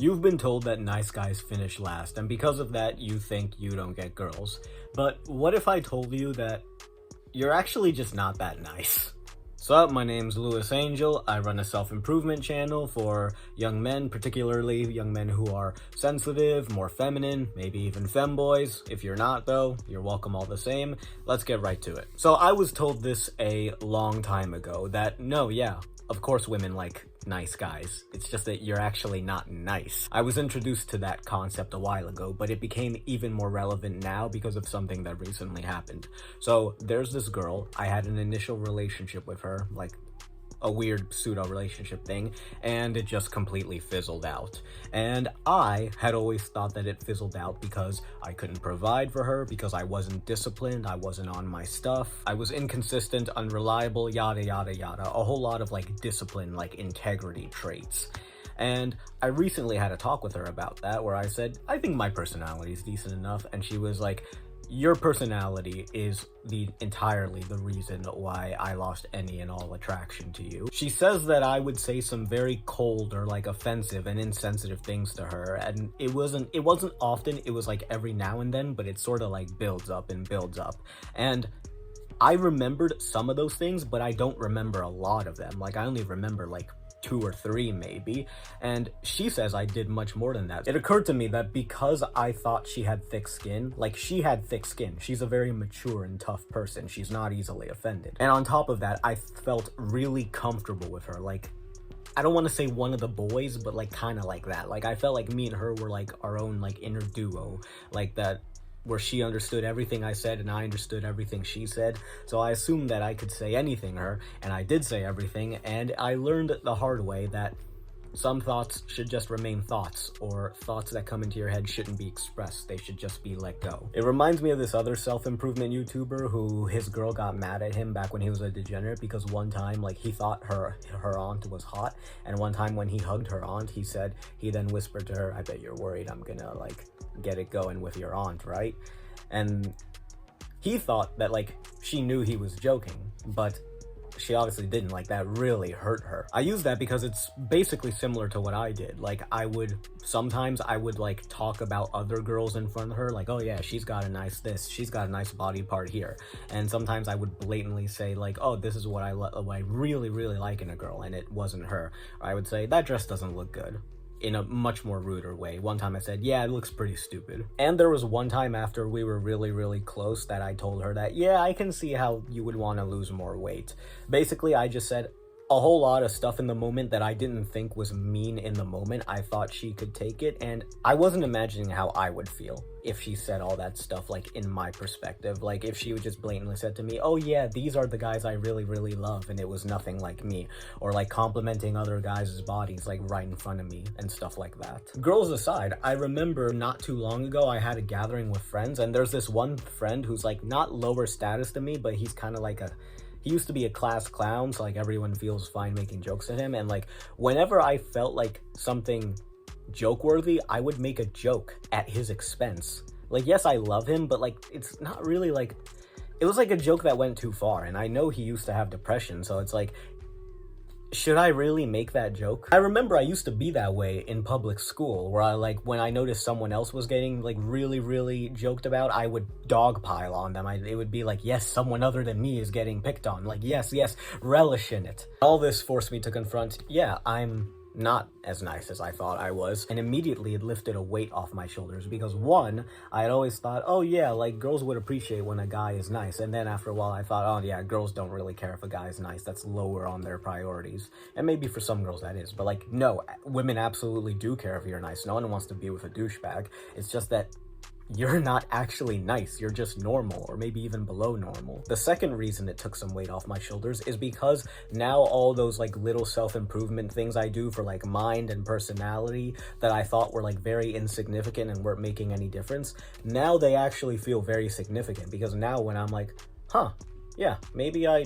You've been told that nice guys finish last, and because of that, you think you don't get girls. But what if I told you that you're actually just not that nice? So, my name's Louis Angel. I run a self-improvement channel for young men, particularly young men who are sensitive, more feminine, maybe even femboys. If you're not, though, you're welcome all the same. Let's get right to it. So, I was told this a long time ago that, no, yeah, of course women like nice guys. It's just that you're actually not nice. I was introduced to that concept a while ago, but it became even more relevant now because of something that recently happened. So there's this girl, I had an initial relationship with her, like a weird pseudo relationship thing, and it just completely fizzled out. And I had always thought that it fizzled out because I couldn't provide for her, because I wasn't disciplined, I wasn't on my stuff, I was inconsistent, unreliable, yada yada yada, a whole lot of like discipline, like integrity traits. And I recently had a talk with her about that where I said, I think my personality is decent enough, and she was like, your personality is entirely the reason why I lost any and all attraction to you. She says that I would say some very cold or like offensive and insensitive things to her, and it wasn't often, it was like every now and then, but it sort of like builds up and builds up. And I remembered some of those things, but I don't remember a lot of them. Like I only remember like 2 or 3 maybe, and she says I did much more than that. It occurred to me that because I thought she had thick skin, like she had thick skin, she's a very mature and tough person, she's not easily offended. And on top of that, I felt really comfortable with her, like, I don't want to say one of the boys, but like kind of like that. Like I felt like me and her were like our own like inner duo, like that, where she understood everything I said and I understood everything she said. So I assumed that I could say anything to her, and I did say everything, and I learned the hard way that some thoughts should just remain thoughts, or thoughts that come into your head shouldn't be expressed, they should just be let go. It reminds me of this other self-improvement YouTuber who his girl got mad at him back when he was a degenerate because one time, like, he thought her aunt was hot, and one time when he hugged her aunt, he then whispered to her, I bet you're worried I'm gonna, like, get it going with your aunt, right? And he thought that, like, she knew he was joking, but she obviously didn't. Like, that really hurt her. I use that because it's basically similar to what I did. Like, sometimes I would like talk about other girls in front of her, like, oh yeah, she's got a nice this, she's got a nice body part here. And sometimes I would blatantly say like, oh, this is what I really, really like in a girl, and it wasn't her. Or I would say, that dress doesn't look good, in a much more ruder way. One time I said, yeah, it looks pretty stupid. And there was one time after we were really, really close that I told her that, yeah, I can see how you would want to lose more weight. Basically, I just said a whole lot of stuff in the moment that I didn't think was mean in the moment. I thought she could take it, and I wasn't imagining how I would feel if she said all that stuff, like, in my perspective. Like, if she would just blatantly said to me, oh yeah, these are the guys I really, really love, and it was nothing like me. Or like complimenting other guys' bodies, like, right in front of me, and stuff like that. Girls aside, I remember not too long ago, I had a gathering with friends, and there's this one friend who's like not lower status than me, but he's kind of like he used to be a class clown, so like everyone feels fine making jokes at him. And like whenever I felt like something joke worthy, I would make a joke at his expense. Like, yes, I love him, but like it's not really like, it was like a joke that went too far. And I know he used to have depression, so it's like, should I really make that joke? I remember I used to be that way in public school, where I, like, when I noticed someone else was getting, like, really, really joked about, I would dogpile on them. It would be like, yes, someone other than me is getting picked on. Like, yes, relish in it. All this forced me to confront, yeah, I'm not as nice as I thought I was, and immediately it lifted a weight off my shoulders because, one, I had always thought, oh yeah, like, girls would appreciate when a guy is nice, and then after a while I thought, oh yeah, girls don't really care if a guy is nice, that's lower on their priorities. And maybe for some girls that is, but like, no, women absolutely do care if you're nice. No one wants to be with a douchebag. It's just that you're not actually nice, you're just normal, or maybe even below normal. The second reason it took some weight off my shoulders is because now all those like little self-improvement things I do for like mind and personality that I thought were like very insignificant and weren't making any difference, now they actually feel very significant, because now when I'm like, huh, yeah, maybe I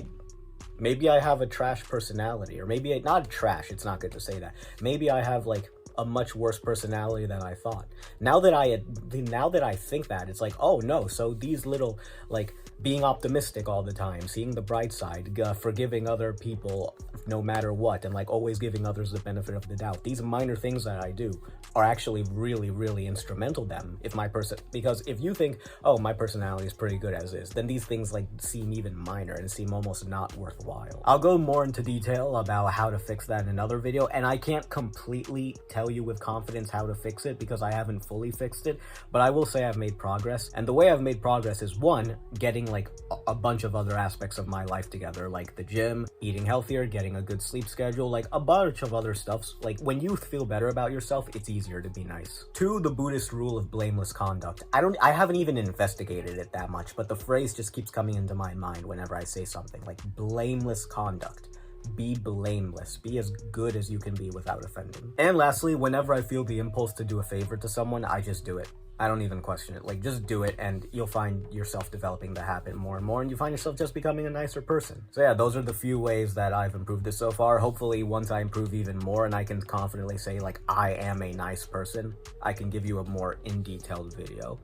have a trash personality, or maybe not trash, it's not good to say that. Maybe I have like a much worse personality than I thought. Now that I think that, it's like, oh no, so these little, like, being optimistic all the time, seeing the bright side, forgiving other people no matter what, and like always giving others the benefit of the doubt, these minor things that I do are actually really, really instrumental them because if you think, oh, my personality is pretty good as is, then these things like seem even minor and seem almost not worthwhile. I'll go more into detail about how to fix that in another video, and I can't completely tell you with confidence how to fix it because I haven't fully fixed it, but I will say I've made progress. And the way I've made progress is, one, getting like a bunch of other aspects of my life together, like the gym, eating healthier, getting a good sleep schedule, like a bunch of other stuff. Like when you feel better about yourself, it's easier to be nice. Two, the Buddhist rule of blameless conduct. I haven't even investigated it that much, but the phrase just keeps coming into my mind whenever I say something, like blameless conduct. Be blameless. Be as good as you can be without offending. And lastly, whenever I feel the impulse to do a favor to someone, I just do it. I don't even question it. Like, just do it, and you'll find yourself developing the habit more and more, and you find yourself just becoming a nicer person. So yeah, those are the few ways that I've improved this so far. Hopefully, once I improve even more and I can confidently say, like, I am a nice person, I can give you a more in-detailed video.